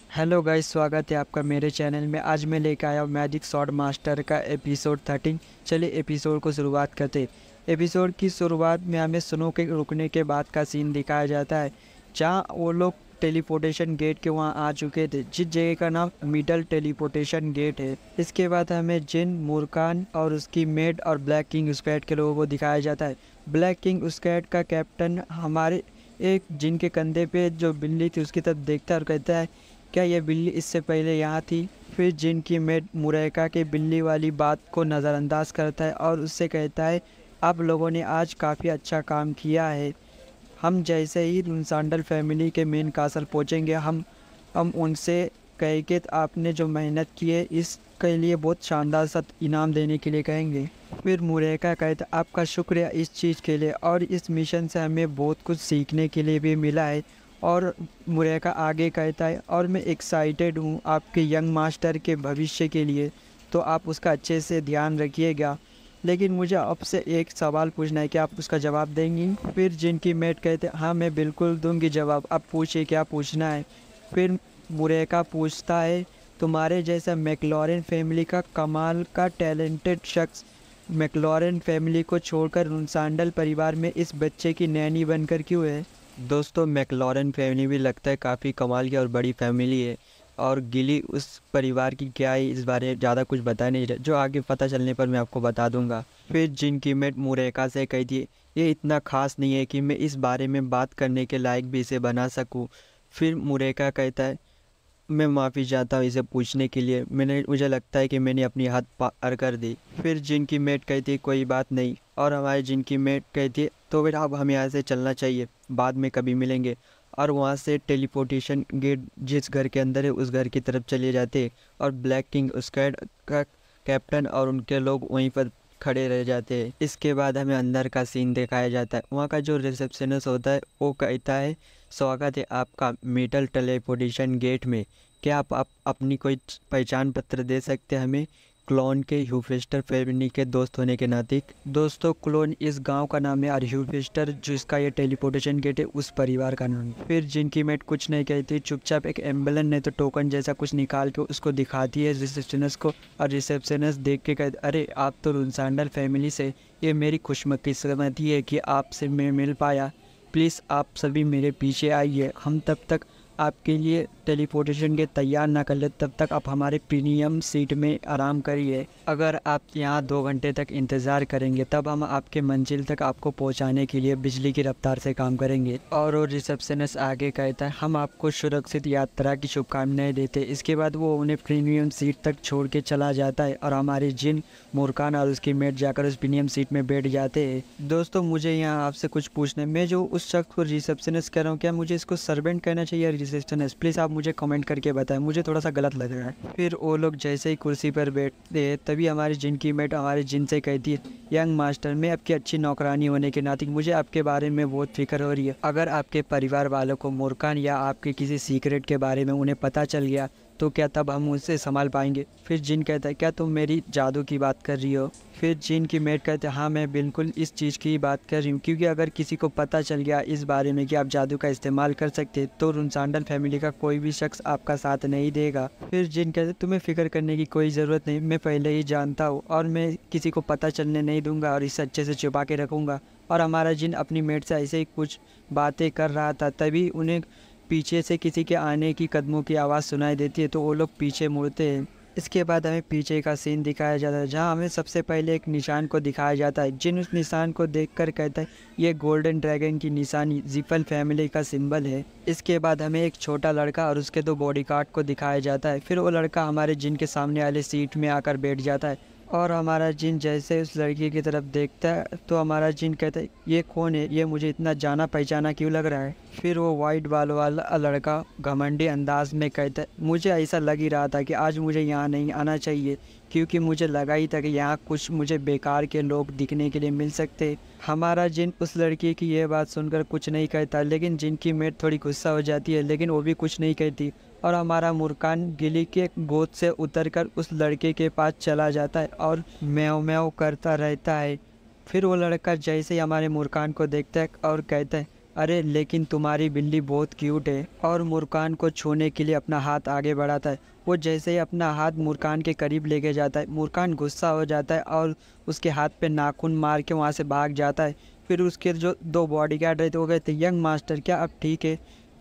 Hello guys, स्वागत है आपका मेरे चैनल में। आज मैं लेकर आया हूँ मैजिक स्वॉर्ड मास्टर का एपिसोड 13। चलिए एपिसोड को शुरुआत करते। एपिसोड की शुरुआत में हमें स्नो के रुकने के बाद का सीन दिखाया जाता है, जहाँ वो लोग टेलीपोर्टेशन गेट के वहाँ आ चुके थे, जिस जगह का नाम मिडल टेलीपोर्टेशन गेट है। इसके बाद हमें जिन, मुरकान और उसकी मेड और ब्लैक किंग स्क्वाड के लोगों को दिखाया जाता है। ब्लैक किंग स्क्वाड का कैप्टन हमारे एक जिन के कंधे पे जो बिल्ली थी उसकी तरफ देखता है और कहता है, क्या यह बिल्ली इससे पहले यहाँ थी? फिर जिन की मेड मुरैका के बिल्ली वाली बात को नज़रअंदाज करता है और उससे कहता है, आप लोगों ने आज काफ़ी अच्छा काम किया है। हम जैसे ही रुनसांडल फैमिली के मेन कासल पहुँचेंगे, हम उनसे कह के आपने जो मेहनत की है इसके लिए बहुत शानदार सा इनाम देने के लिए कहेंगे। फिर मुरैका कहता है, आपका शुक्रिया इस चीज़ के लिए, और इस मिशन से हमें बहुत कुछ सीखने के लिए भी मिला है। और मुरैका आगे कहता है, और मैं एक्साइटेड हूँ आपके यंग मास्टर के भविष्य के लिए, तो आप उसका अच्छे से ध्यान रखिएगा। लेकिन मुझे आपसे एक सवाल पूछना है, कि आप उसका जवाब देंगी? फिर जिनकी मेट कहते हैं, हाँ मैं बिल्कुल दूंगी जवाब, आप पूछिए क्या पूछना है। फिर मुरैका पूछता है, तुम्हारे जैसा मैकलॉरेन फैमिली का कमाल का टैलेंटेड शख्स मैकलॉरेन फैमिली को छोड़कर रुनसांडल परिवार में इस बच्चे की नैनी बनकर क्यों है? दोस्तों, मैकलॉरेन फैमिली भी लगता है काफ़ी कमाल की और बड़ी फैमिली है, और गिली उस परिवार की क्या है इस बारे में ज़्यादा कुछ बता नहीं रहा, जो आगे पता चलने पर मैं आपको बता दूंगा। फिर जिनकी मेट मुरैका से कहती है, ये इतना खास नहीं है कि मैं इस बारे में बात करने के लायक भी इसे बना सकूं। फिर मुरैका कहता है, मैं माफ़ी चाहता हूँ इसे पूछने के लिए, मुझे लगता है कि मैंने अपनी हद पार कर दी। फिर जिनकी मेट कहती है, कोई बात नहीं, और हमारे जिनकी मेट कहती है, तो फिर अब हमें यहाँ से चलना चाहिए, बाद में कभी मिलेंगे। और वहाँ से टेलीपोर्टेशन गेट जिस घर के अंदर है उस घर की तरफ चले जाते हैं, और ब्लैक किंग स्क्वाड का कैप्टन और उनके लोग वहीं पर खड़े रह जाते हैं। इसके बाद हमें अंदर का सीन दिखाया जाता है। वहाँ का जो रिसेप्शनिस्ट होता है वो कहता है, स्वागत है आपका मेटल टेलीपोर्टेशन गेट में। क्या आप अपनी कोई पहचान पत्र दे सकते हैं हमें, क्लोन के ह्यूफिस्टर फैमिली के दोस्त होने के नाते? दोस्तों, क्लोन इस गांव का नाम है, और ह्यूफिस्टर जिसका ये टेलीपोर्टेशन गेट है उस परिवार का नाम है। फिर जिनकी मेट कुछ नहीं कहती, चुपचाप एक एम्बुलेंस नहीं तो टोकन जैसा कुछ निकाल के उसको दिखाती है रिसेप्शनिस्ट को, और रिसेप्शनिस्ट देख के कहती, अरे आप तो रुनसांडल फैमिली से, ये मेरी खुशकिस्मती है कि आपसे मैं मिल पाया। प्लीज़ आप सभी मेरे पीछे आइए, हम तब तक आपके लिए टेलीपोर्टेशन के तैयार ना कर ले, तब तक आप हमारे प्रीमियम सीट में आराम करिए। अगर आप यहाँ 2 घंटे तक इंतज़ार करेंगे तब हम आपके मंजिल तक आपको पहुँचाने के लिए बिजली की रफ्तार से काम करेंगे। और वो रिसेप्शनिस्ट आगे कहता है, हम आपको सुरक्षित यात्रा की शुभकामनाएं देते। इसके बाद वो उन्हें प्रीमियम सीट तक छोड़ के चला जाता है, और हमारे जिन, मुरकान और उसकी मेट जाकर उस प्रीमियम सीट में बैठ जाते हैं। दोस्तों, मुझे यहाँ आपसे कुछ पूछना है। मैं जो उस शख्स को रिसेप्शनिस्ट कह रहा हूँ, क्या मुझे इसको सर्वेंट कहना चाहिए रिसेप्शनिस्ट? प्लीज़ आप मुझे कमेंट करके बताएं, मुझे थोड़ा सा गलत लग रहा है। फिर वो लोग जैसे ही कुर्सी पर बैठते हैं, तभी हमारी जिन की मेट हमारे जिन से कहती है, यंग मास्टर, मैं आपकी अच्छी नौकरानी होने के नाते मुझे आपके बारे में बहुत फिक्र हो रही है। अगर आपके परिवार वालों को मुरकान या आपके किसी सीक्रेट के बारे में उन्हें पता चल गया, तो क्या तब हम उसे संभाल पाएंगे? फिर जिन कहता है, क्या तुम मेरी जादू की बात कर रही हो? फिर जिन की मेट कहते हैं, हाँ मैं बिल्कुल इस चीज़ की बात कर रही हूँ, क्योंकि अगर किसी को पता चल गया इस बारे में कि आप जादू का इस्तेमाल कर सकते, तो रुनसांडल फैमिली का कोई भी शख्स आपका साथ नहीं देगा। फिर जिन कहते, तुम्हें फिक्र करने की कोई ज़रूरत नहीं, मैं पहले ही जानता हूँ, और मैं किसी को पता चलने नहीं दूंगा, और इसे अच्छे से छुपा के रखूँगा। और हमारा जिन अपनी मेट से ऐसे ही कुछ बातें कर रहा था, तभी उन्हें पीछे से किसी के आने की कदमों की आवाज़ सुनाई देती है, तो वो लोग पीछे मुड़ते हैं। इसके बाद हमें पीछे का सीन दिखाया जाता है, जहां हमें सबसे पहले एक निशान को दिखाया जाता है। जिन उस निशान को देखकर कहता है, ये गोल्डन ड्रैगन की निशानी जिफल फैमिली का सिंबल है। इसके बाद हमें एक छोटा लड़का और उसके 2 बॉडीगार्ड को दिखाया जाता है। फिर वो लड़का हमारे जिन के सामने वाले सीट में आकर बैठ जाता है, और हमारा जिन जैसे उस लड़की की तरफ देखता है, तो हमारा जिन कहता है, ये कौन है, ये मुझे इतना जाना पहचाना क्यों लग रहा है? फिर वो वाइट बाल वाला लड़का घमंडी अंदाज में कहता है, मुझे ऐसा लग ही रहा था कि आज मुझे यहाँ नहीं आना चाहिए, क्योंकि मुझे लगा ही था कि यहाँ कुछ मुझे बेकार के लोग दिखने के लिए मिल सकते। हमारा जिन उस लड़की की यह बात सुनकर कुछ नहीं कहता, लेकिन जिनकी मेट थोड़ी गुस्सा हो जाती है, लेकिन वो भी कुछ नहीं कहती। और हमारा मुरकान गिली के गोद से उतरकर उस लड़के के पास चला जाता है और म्याऊं म्याऊं करता रहता है। फिर वो लड़का जैसे ही हमारे मुरकान को देखता है और कहता है, अरे लेकिन तुम्हारी बिल्ली बहुत क्यूट है। और मुर्कान को छूने के लिए अपना हाथ आगे बढ़ाता है। वो जैसे ही अपना हाथ मुर्कान के करीब लेके जाता है, मुर्कान गुस्सा हो जाता है और उसके हाथ पे नाखून मार के वहाँ से भाग जाता है। फिर उसके जो दो बॉडीगार्ड रहते वो कहते हैं, यंग मास्टर क्या अब ठीक है?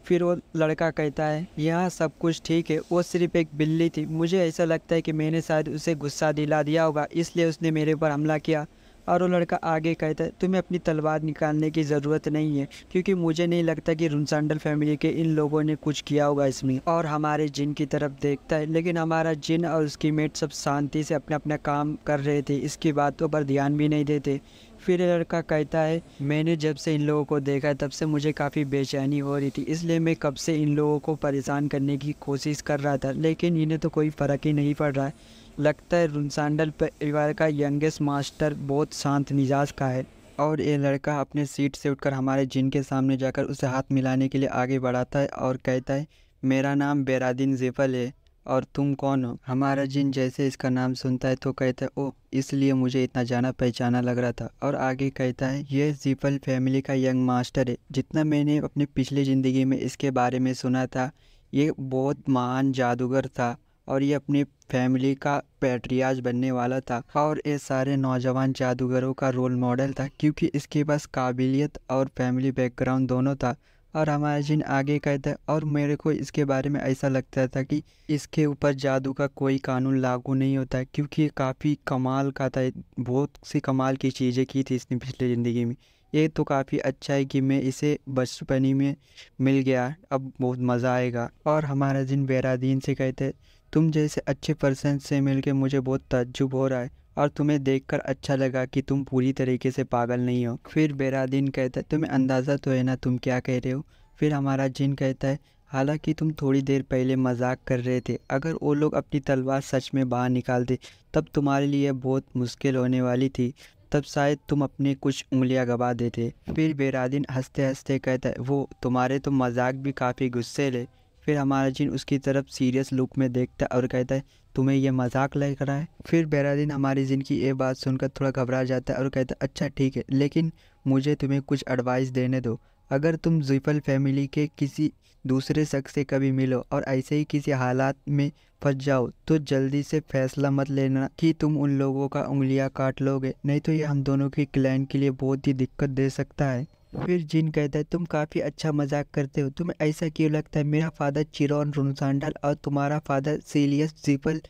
फिर वो लड़का कहता है, यहाँ सब कुछ ठीक है, वो सिर्फ एक बिल्ली थी। मुझे ऐसा लगता है कि मैंने शायद उसे गुस्सा दिला दिया होगा, इसलिए उसने मेरे ऊपर हमला किया। और वो लड़का आगे कहता है, तुम्हें अपनी तलवार निकालने की ज़रूरत नहीं है, क्योंकि मुझे नहीं लगता कि रुनसांडल फैमिली के इन लोगों ने कुछ किया होगा इसमें। और हमारे जिन की तरफ देखता है, लेकिन हमारा जिन और उसकी मेट सब शांति से अपना अपना काम कर रहे थे, इसकी बातों पर ध्यान भी नहीं देते। फिर ये लड़का कहता है, मैंने जब से इन लोगों को देखा तब से मुझे काफ़ी बेचैनी हो रही थी, इसलिए मैं कब से इन लोगों को परेशान करने की कोशिश कर रहा था, लेकिन इन्हें तो कोई फ़र्क ही नहीं पड़ रहा है। लगता है रुनसांडल परिवार का यंगेस्ट मास्टर बहुत शांत मिजाज का है। और ये लड़का अपने सीट से उठकर हमारे जिन के सामने जाकर उसे हाथ मिलाने के लिए आगे बढ़ाता है और कहता है, मेरा नाम बेरादीन ज़िफ़ल है और तुम कौन हो? हमारा जिन जैसे इसका नाम सुनता है तो कहता है, ओह इसलिए मुझे इतना जाना पहचाना लग रहा था। और आगे कहता है, ये ज़िफ़ल फैमिली का यंग मास्टर है। जितना मैंने अपनी पिछली ज़िंदगी में इसके बारे में सुना था, ये बहुत महान जादूगर था और ये अपनी फैमिली का पैट्रियार्च बनने वाला था और ये सारे नौजवान जादूगरों का रोल मॉडल था, क्योंकि इसके पास काबिलियत और फैमिली बैकग्राउंड दोनों था। और हमारा जिन आगे कहता है, और मेरे को इसके बारे में ऐसा लगता था कि इसके ऊपर जादू का कोई कानून लागू नहीं होता है, क्योंकि ये काफ़ी कमाल का था। बहुत सी कमाल की चीज़ें की थी इसने पिछली ज़िंदगी में। ये तो काफ़ी अच्छा है कि मैं इसे बचपन ही में मिल गया, अब बहुत मज़ा आएगा। और हमारा जिन बेरादीन से कहते हैं, तुम जैसे अच्छे पर्सन से मिलके मुझे बहुत ताज्जुब हो रहा है और तुम्हें देखकर अच्छा लगा कि तुम पूरी तरीके से पागल नहीं हो। फिर बेरादीन कहता है, तुम्हें अंदाज़ा तो है ना तुम क्या कह रहे हो? फिर हमारा जिन कहता है, हालांकि तुम थोड़ी देर पहले मजाक कर रहे थे, अगर वो लोग अपनी तलवार सच में बाहर निकालते तब तुम्हारे लिए बहुत मुश्किल होने वाली थी, तब शायद तुम अपनी कुछ उंगलियां गवा देते। फिर बेरादीन हंसते हंसते कहता है, वो तुम्हारे तो मजाक भी काफ़ी गुस्से ले। फिर हमारा जिन उसकी तरफ सीरियस लुक में देखता है और कहता है, तुम्हें यह मजाक लग रहा है? फिर बेरादीन हमारी जिन की ये बात सुनकर थोड़ा घबरा जाता है और कहता है, अच्छा ठीक है, लेकिन मुझे तुम्हें कुछ एडवाइस देने दो। अगर तुम ज़िफ़ल फैमिली के किसी दूसरे शख्स से कभी मिलो और ऐसे ही किसी हालात में फंस जाओ, तो जल्दी से फैसला मत लेना कि तुम उन लोगों का उंगलियां काट लोगे, नहीं तो ये हम दोनों के क्लैन के लिए बहुत ही दिक्कत दे सकता है। फिर जिन कहता है, तुम काफ़ी अच्छा मजाक करते हो, तुम्हें ऐसा क्यों लगता है मेरा फादर चिरॉन रुनसांडल और तुम्हारा फादर सीलियस ज़िफ़ल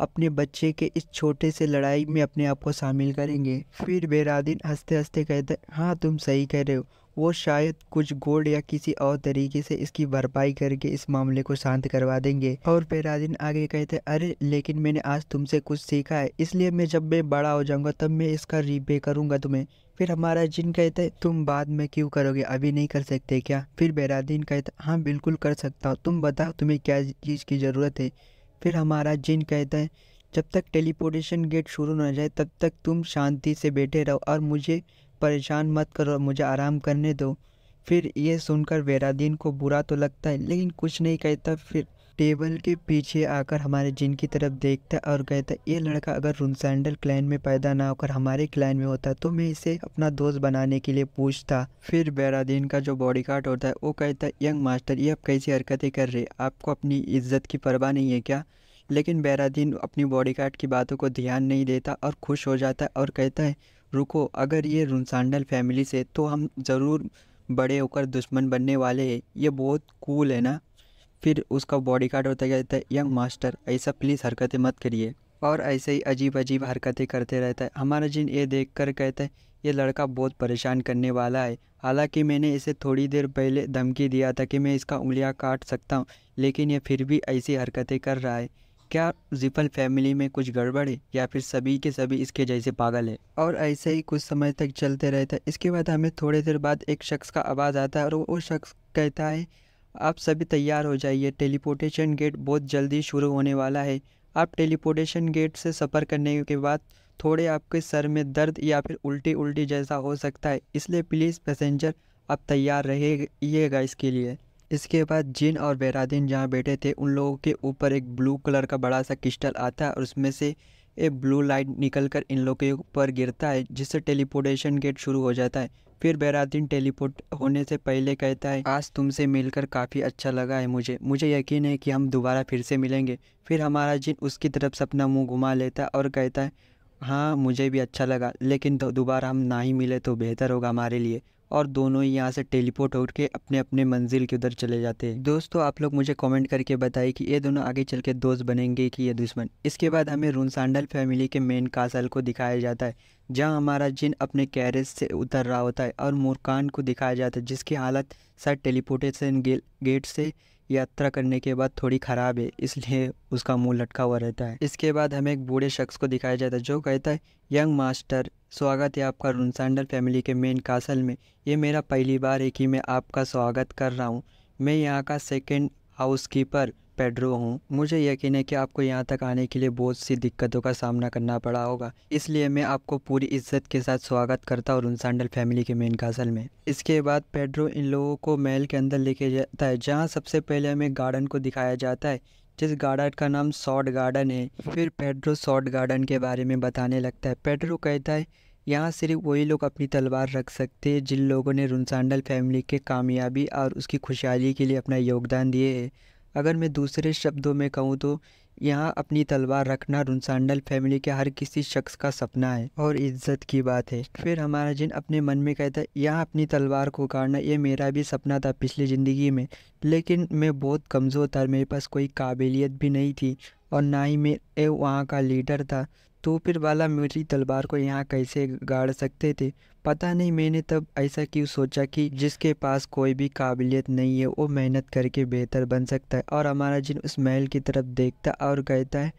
अपने बच्चे के इस छोटे से लड़ाई में अपने आप को शामिल करेंगे? फिर बेरादीन हंसते हंसते कहता है, हाँ तुम सही कह रहे हो, वो शायद कुछ गोल्ड या किसी और तरीके से इसकी भरपाई करके इस मामले को शांत करवा देंगे। और बेरादीन आगे कहते हैं, अरे लेकिन मैंने आज तुमसे कुछ सीखा है, इसलिए मैं जब मैं बड़ा हो जाऊंगा तब मैं इसका रीपे करूंगा तुम्हें। फिर हमारा जिन कहता है, तुम बाद में क्यों करोगे, अभी नहीं कर सकते क्या? फिर बेरादीन कहता है, हाँ बिल्कुल कर सकता हूँ, तुम बताओ तुम्हें क्या चीज़ की ज़रूरत है? फिर हमारा जिन कहता है, जब तक टेलीपोर्टेशन गेट शुरू न हो जाए तब तक तुम शांति से बैठे रहो और मुझे परेशान मत करो, मुझे आराम करने दो। फिर ये सुनकर बेरादीन को बुरा तो लगता है, लेकिन कुछ नहीं कहता। फिर टेबल के पीछे आकर हमारे जिन की तरफ देखता है और कहता है, ये लड़का अगर रुनसैंडल क्लैन में पैदा ना होकर हमारे क्लैन में होता तो मैं इसे अपना दोस्त बनाने के लिए पूछता। फिर बेरादीन का जो बॉडीगार्ड होता है वो कहता है, यंग मास्टर ये आप कैसी हरकतें कर रहे हैं, आपको अपनी इज्जत की परवाह नहीं है क्या? लेकिन बेरादीन अपनी बॉडीगार्ड की बातों को ध्यान नहीं देता और खुश हो जाता है और कहता है, रुको, अगर ये रुनसांडल फैमिली से तो हम ज़रूर बड़े होकर दुश्मन बनने वाले हैं, ये बहुत कूल है ना? फिर उसका बॉडीगार्ड होता कहता है, यंग मास्टर ऐसा प्लीज़ हरकतें मत करिए। और ऐसे ही अजीब अजीब हरकतें करते रहता है। हमारा जिन ये देखकर कहता है, ये लड़का बहुत परेशान करने वाला है, हालांकि मैंने इसे थोड़ी देर पहले धमकी दिया था कि मैं इसका उंगलियां काट सकता हूँ, लेकिन ये फिर भी ऐसी हरकतें कर रहा है। क्या ज़िफ़ल फैमिली में कुछ गड़बड़ है या फिर सभी के सभी इसके जैसे पागल है? और ऐसे ही कुछ समय तक चलते रहता है। इसके बाद हमें थोड़ी देर बाद एक शख्स का आवाज़ आता है और वो शख्स कहता है, आप सभी तैयार हो जाइए, टेलीपोर्टेशन गेट बहुत जल्दी शुरू होने वाला है। आप टेलीपोर्टेशन गेट से सफ़र करने के बाद थोड़े आपके सर में दर्द या फिर उल्टी उल्टी जैसा हो सकता है, इसलिए प्लीज़ पैसेंजर आप तैयार रहिएगा इसके लिए। इसके बाद जिन और बेरादीन जहाँ बैठे थे उन लोगों के ऊपर एक ब्लू कलर का बड़ा सा क्रिस्टल आता है और उसमें से एक ब्लू लाइट निकलकर इन लोगों के ऊपर गिरता है, जिससे टेलीपोर्टेशन गेट शुरू हो जाता है। फिर बैरादीन टेलीपोर्ट होने से पहले कहता है, आज तुमसे मिलकर काफ़ी अच्छा लगा है मुझे यकीन है कि हम दोबारा फिर से मिलेंगे। फिर हमारा जिन उसकी तरफ से अपना मुंह घुमा लेता है और कहता है, हाँ मुझे भी अच्छा लगा, लेकिन दोबारा हम ना ही मिले तो बेहतर होगा हमारे लिए। और दोनों ही यहाँ से टेलीपोर्ट होकर अपने अपने मंजिल के उधर चले जाते हैं। दोस्तों आप लोग मुझे कमेंट करके बताइए कि ये दोनों आगे चल के दोस्त बनेंगे कि ये दुश्मन। इसके बाद हमें रुनसांडल फैमिली के मेन कासल को दिखाया जाता है, जहाँ हमारा जिन अपने कैरेज से उतर रहा होता है, और मुर्कान को दिखाया जाता है जिसकी हालत शायद टेलीपोर्टेशन गेट से यात्रा करने के बाद थोड़ी ख़राब है, इसलिए उसका मुंह लटका हुआ रहता है। इसके बाद हमें एक बूढ़े शख्स को दिखाया जाता है जो कहता है, यंग मास्टर स्वागत है आपका रुनसांडल फैमिली के मेन कासल में। ये मेरा पहली बार है कि मैं आपका स्वागत कर रहा हूँ। मैं यहाँ का सेकंड हाउसकीपर पेड्रो हूँ। मुझे यकीन है कि आपको यहाँ तक आने के लिए बहुत सी दिक्कतों का सामना करना पड़ा होगा, इसलिए मैं आपको पूरी इज्जत के साथ स्वागत करता हूँ रुनसांडल फैमिली के मेन कासल में। इसके बाद पेड्रो इन लोगों को महल के अंदर लेके जाता है, जहाँ सबसे पहले हमें गार्डन को दिखाया जाता है, जिस गार्डन का नाम सॉर्ड गार्डन है। फिर पेड्रो सॉर्ड गार्डन के बारे में बताने लगता है। पेड्रो कहता है, यहाँ सिर्फ वही लोग अपनी तलवार रख सकते हैं जिन लोगों ने रुनसांडल फैमिली के कामयाबी और उसकी खुशहाली के लिए अपना योगदान दिए है। अगर मैं दूसरे शब्दों में कहूँ तो यहाँ अपनी तलवार रखना रुनसांडल फैमिली के हर किसी शख्स का सपना है और इज्जत की बात है। फिर हमारा जिन अपने मन में कहता है, यहाँ अपनी तलवार को गाड़ना ये मेरा भी सपना था पिछली ज़िंदगी में, लेकिन मैं बहुत कमज़ोर था, मेरे पास कोई काबिलियत भी नहीं थी और ना ही मैं वहाँ का लीडर था, तो फिर वाला मेरी तलवार को यहाँ कैसे गाड़ सकते थे। पता नहीं मैंने तब ऐसा क्यों सोचा कि जिसके पास कोई भी काबिलियत नहीं है वो मेहनत करके बेहतर बन सकता है। और हमारा जिन उस महल की तरफ देखता और कहता है,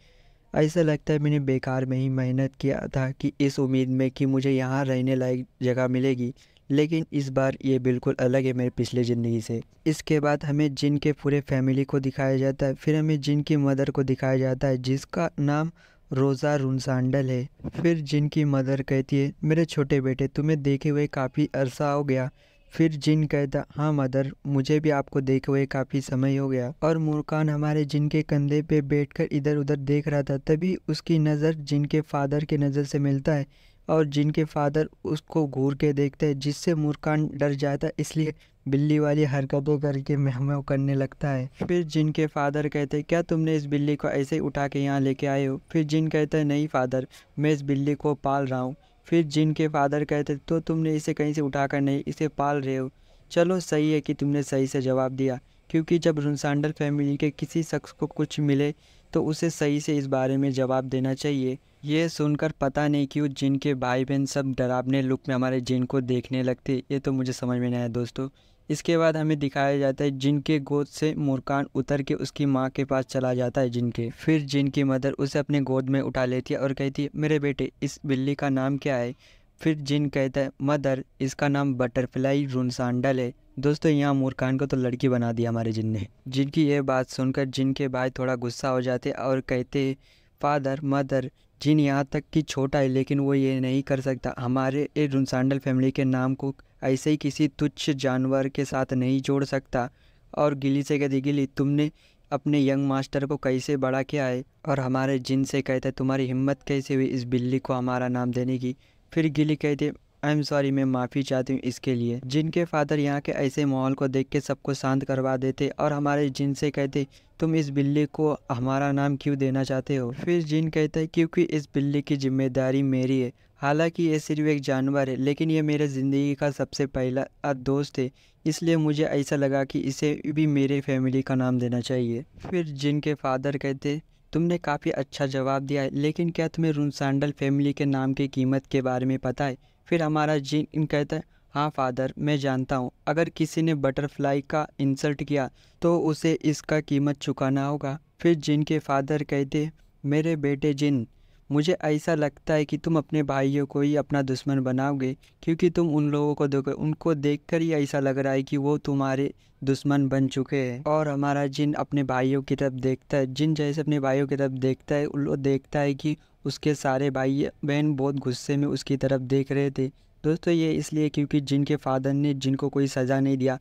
ऐसा लगता है मैंने बेकार में ही मेहनत किया था कि इस उम्मीद में कि मुझे यहाँ रहने लायक जगह मिलेगी, लेकिन इस बार ये बिल्कुल अलग है मेरे पिछले ज़िंदगी से। इसके बाद हमें जिन के पूरे फैमिली को दिखाया जाता है। फिर हमें जिन की मदर को दिखाया जाता है जिसका नाम रोज़ा रुनसांडल है। फिर जिन की मदर कहती है, मेरे छोटे बेटे तुम्हें देखे हुए काफ़ी अरसा हो गया। फिर जिन कहता, हाँ मदर मुझे भी आपको देखे हुए काफ़ी समय हो गया। और मुर्कान हमारे जिन के कंधे पे बैठकर इधर उधर देख रहा था, तभी उसकी नज़र जिन के फादर के नज़र से मिलता है और जिन के फादर उसको घूर के देखते हैं, जिससे मुर्कान डर जाता है, इसलिए बिल्ली वाली हरकतें करके म्याऊं करने लगता है। फिर जिन के फादर कहते हैं, क्या तुमने इस बिल्ली को ऐसे ही उठा के यहाँ लेके आए हो? फिर जिन कहता है, नहीं फादर मैं इस बिल्ली को पाल रहा हूँ। फिर जिन के फादर कहते, तो तुमने इसे कहीं से उठाकर नहीं, इसे पाल रहे हो। चलो सही है कि तुमने सही से जवाब दिया, क्योंकि जब रुनसांडल फैमिली के किसी शख्स को कुछ मिले तो उसे सही से इस बारे में जवाब देना चाहिए। ये सुनकर पता नहीं क्यों जिन के भाई बहन सब डरावने लुक में हमारे जिन को देखने लगते, ये तो मुझे समझ में नहीं आया दोस्तों। इसके बाद हमें दिखाया जाता है जिन के गोद से मुर्कान उतर के उसकी माँ के पास चला जाता है जिन के। फिर जिन की मदर उसे अपने गोद में उठा लेती है और कहती है, मेरे बेटे इस बिल्ली का नाम क्या है? फिर जिन कहता है, मदर इसका नाम बटरफ्लाई रुनसांडल है। दोस्तों यहाँ मुर्कान को तो लड़की बना दिया हमारे जिन ने। जिनकी ये बात सुनकर जिन के भाई थोड़ा गुस्सा हो जाते और कहते, फादर मदर जिन यहाँ तक कि छोटा है लेकिन वो ये नहीं कर सकता, हमारे रुनसांडल फैमिली के नाम को ऐसे ही किसी तुच्छ जानवर के साथ नहीं जोड़ सकता। और गिली से कहती, गिली तुमने अपने यंग मास्टर को कैसे बड़ा किया है? और हमारे जिन से कहते, तुम्हारी हिम्मत कैसे हुई इस बिल्ली को हमारा नाम देने की? फिर गिली कहते, आई एम सॉरी मैं माफ़ी चाहती हूँ इसके लिए। जिनके फादर यहाँ के ऐसे माहौल को देख के सबको शांत करवा देते और हमारे जिन से कहते, तुम इस बिल्ली को हमारा नाम क्यों देना चाहते हो? फिर जिन कहता है, क्योंकि इस बिल्ली की जिम्मेदारी मेरी है। हालांकि ये सिर्फ एक जानवर है, लेकिन ये मेरे ज़िंदगी का सबसे पहला दोस्त है, इसलिए मुझे ऐसा लगा कि इसे भी मेरे फैमिली का नाम देना चाहिए। फिर जिन के फादर कहते, तुमने काफ़ी अच्छा जवाब दिया है, लेकिन क्या तुम्हें रुनसांडल फैमिली के नाम की कीमत के बारे में पता है? फिर हमारा जिन कहता है, हाँ फादर मैं जानता हूँ, अगर किसी ने बटरफ्लाई का इंसल्ट किया तो उसे इसका कीमत चुकाना होगा। फिर जिन के फादर कहते, मेरे बेटे जिन मुझे ऐसा लगता है कि तुम अपने भाइयों को ही अपना दुश्मन बनाओगे, क्योंकि तुम उन लोगों को देखो, उनको देखकर ही ऐसा लग रहा है कि वो तुम्हारे दुश्मन बन चुके हैं। और हमारा जिन अपने भाइयों की तरफ देखता है, जिन जैसे अपने भाइयों की तरफ देखता है, वो देखता है कि उसके सारे भाई बहन बहुत गुस्से में उसकी तरफ देख रहे थे। दोस्तों ये इसलिए क्योंकि जिन के फादर ने जिनको कोई सज़ा नहीं दिया,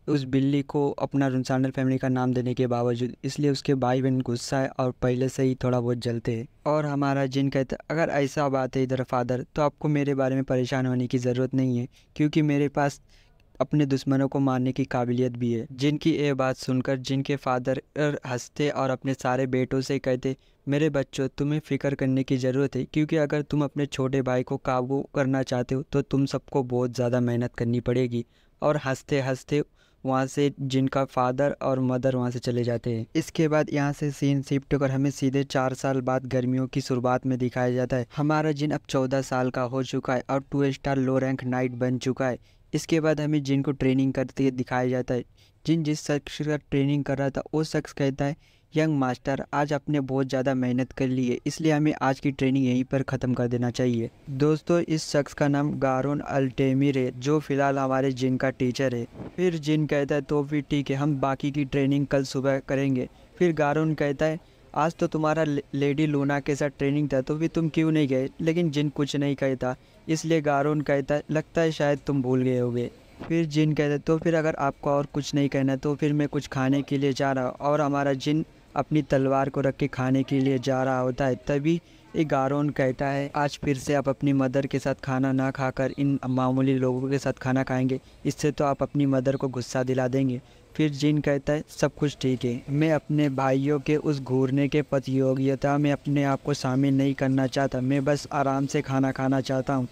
उस बिल्ली को अपना रुनसानल फैमिली का नाम देने के बावजूद, इसलिए उसके भाई बहन गुस्सा है और पहले से ही थोड़ा बहुत जलते हैं। और हमारा जिन कहता है अगर ऐसा बात है इधर फादर, तो आपको मेरे बारे में परेशान होने की ज़रूरत नहीं है, क्योंकि मेरे पास अपने दुश्मनों को मारने की काबिलियत भी है। जिन की ये बात सुनकर जिनके फादर हंसते और अपने सारे बेटों से कहते, मेरे बच्चों तुम्हें फ़िक्र करने की ज़रूरत है, क्योंकि अगर तुम अपने छोटे भाई को काबू करना चाहते हो तो तुम सबको बहुत ज़्यादा मेहनत करनी पड़ेगी। और हंसते हंसते वहाँ से जिनका फादर और मदर वहाँ से चले जाते हैं। इसके बाद यहाँ से सीन शिफ्ट होकर हमें सीधे 4 साल बाद गर्मियों की शुरुआत में दिखाया जाता है। हमारा जिन अब 14 साल का हो चुका है और 2 स्टार लो रैंक नाइट बन चुका है। इसके बाद हमें जिन को ट्रेनिंग करते हुए दिखाया जाता है। जिन जिस शख्स का ट्रेनिंग कर रहा था वो शख्स कहता है, यंग मास्टर आज आपने बहुत ज़्यादा मेहनत कर ली है, इसलिए हमें आज की ट्रेनिंग यहीं पर ख़त्म कर देना चाहिए। दोस्तों इस शख्स का नाम गारोन अल्टेमिर है, जो फ़िलहाल हमारे जिन का टीचर है। फिर जिन कहता है तो फिर ठीक है, हम बाकी की ट्रेनिंग कल सुबह करेंगे। फिर गारोन कहता है, आज तो तुम्हारा लेडी लूना के साथ ट्रेनिंग था तो फिर तुम क्यों नहीं गए। लेकिन जिन कुछ नहीं कहता, इसलिए गारोन कहता है, लगता है शायद तुम भूल गए होगे। फिर जिन कहता है तो फिर अगर आपको और कुछ नहीं कहना तो फिर मैं कुछ खाने के लिए जा रहा हूँ। और हमारा जिन अपनी तलवार को रख के खाने के लिए जा रहा होता है, तभी एक गारोन कहता है, आज फिर से आप अपनी मदर के साथ खाना ना खाकर इन मामूली लोगों के साथ खाना खाएंगे, इससे तो आप अपनी मदर को गुस्सा दिला देंगे। फिर जिन कहता है, सब कुछ ठीक है, मैं अपने भाइयों के उस घूरने के प्रतियोगिता में अपने आप को शामिल नहीं करना चाहता, मैं बस आराम से खाना खाना चाहता हूँ।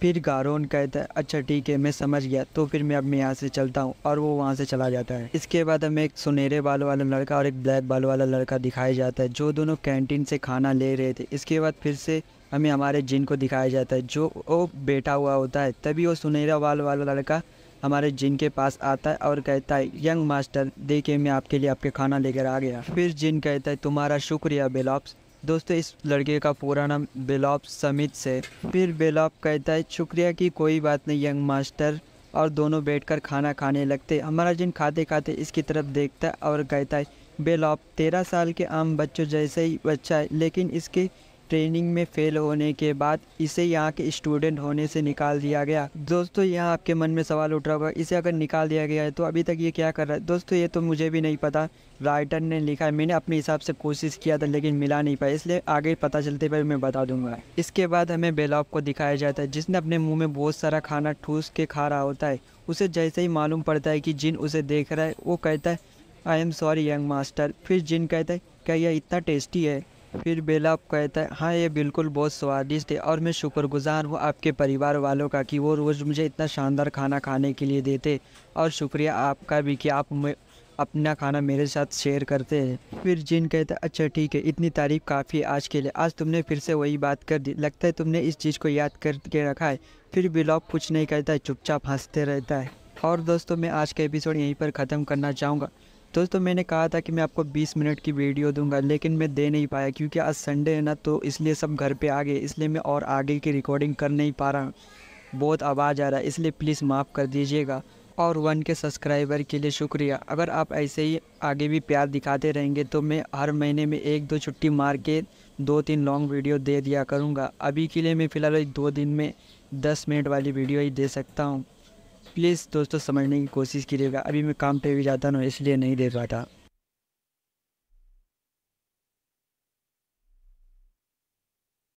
फिर गारोन कहता है, अच्छा ठीक है मैं समझ गया, तो फिर मैं अब मैं यहाँ से चलता हूँ। और वो वहाँ से चला जाता है। इसके बाद हमें एक सुनहरे बालों वाला लड़का और एक ब्लैक बालों वाला लड़का दिखाया जाता है, जो दोनों कैंटीन से खाना ले रहे थे। इसके बाद फिर से हमें हमारे जिन को दिखाया जाता है, जो वो बैठा हुआ होता है। तभी वो सुनहरा बालों वाला लड़का हमारे जिन के पास आता है और कहता है, यंग मास्टर देखिए मैं आपके लिए आपके खाना लेकर आ गया। फिर जिन कहता है, तुम्हारा शुक्रिया बेलॉप्स। दोस्तों इस लड़के का पूरा नाम बेलॉप समिथ है। फिर बेलॉप कहता है, शुक्रिया की कोई बात नहीं यंग मास्टर। और दोनों बैठकर खाना खाने लगते। हमारा जिन खाते खाते इसकी तरफ देखता है और कहता है, बेलॉप 13 साल के आम बच्चों जैसे ही बच्चा है, लेकिन इसके ट्रेनिंग में फेल होने के बाद इसे यहाँ के स्टूडेंट होने से निकाल दिया गया। दोस्तों यहाँ आपके मन में सवाल उठ रहा होगा, इसे अगर निकाल दिया गया है तो अभी तक ये क्या कर रहा है। दोस्तों ये तो मुझे भी नहीं पता, राइटर ने लिखा है, मैंने अपने हिसाब से कोशिश किया था लेकिन मिला नहीं पाया, इसलिए आगे पता चलते पर मैं बता दूंगा। इसके बाद हमें बेलॉप को दिखाया जाता है, जिसने अपने मुँह में बहुत सारा खाना ठूस के खा रहा होता है। उसे जैसे ही मालूम पड़ता है कि जिन उसे देख रहा है, वो कहता है, I am sorry young master. फिर जिन कहता है, क्या यह इतना टेस्टी है। फिर बेलॉप कहता है, हाँ ये बिल्कुल बहुत स्वादिष्ट है और मैं शुक्रगुजार हूँ आपके परिवार वालों का कि वो रोज़ मुझे इतना शानदार खाना खाने के लिए देते, और शुक्रिया आपका भी कि आप अपना खाना मेरे साथ शेयर करते हैं। फिर जिन कहता है, अच्छा ठीक है इतनी तारीफ़ काफ़ी है आज के लिए, आज तुमने फिर से वही बात कर दी, लगता है तुमने इस चीज़ को याद करके रखा है। फिर बेलॉप कुछ नहीं कहता है, चुपचाप हंसते रहता है। और दोस्तों मैं आज का एपिसोड यहीं पर ख़त्म करना चाहूँगा। दोस्तों मैंने कहा था कि मैं आपको 20 मिनट की वीडियो दूंगा, लेकिन मैं दे नहीं पाया क्योंकि आज संडे है ना, तो इसलिए सब घर पे आ गए, इसलिए मैं और आगे की रिकॉर्डिंग कर नहीं पा रहा हूँ। बहुत आवाज़ आ रहा है, इसलिए प्लीज़ माफ़ कर दीजिएगा। और 1 के सब्सक्राइबर के लिए शुक्रिया। अगर आप ऐसे ही आगे भी प्यार दिखाते रहेंगे तो मैं हर महीने में 1-2 छुट्टी मार के 2-3 लॉन्ग वीडियो दे दिया करूँगा। अभी के लिए मैं फ़िलहाल 2 दिन में 10 मिनट वाली वीडियो ही दे सकता हूँ। प्लीज़ दोस्तों समझने की कोशिश कीजिएगा, अभी मैं काम पे भी जाता हूँ इसलिए नहीं दे पाता।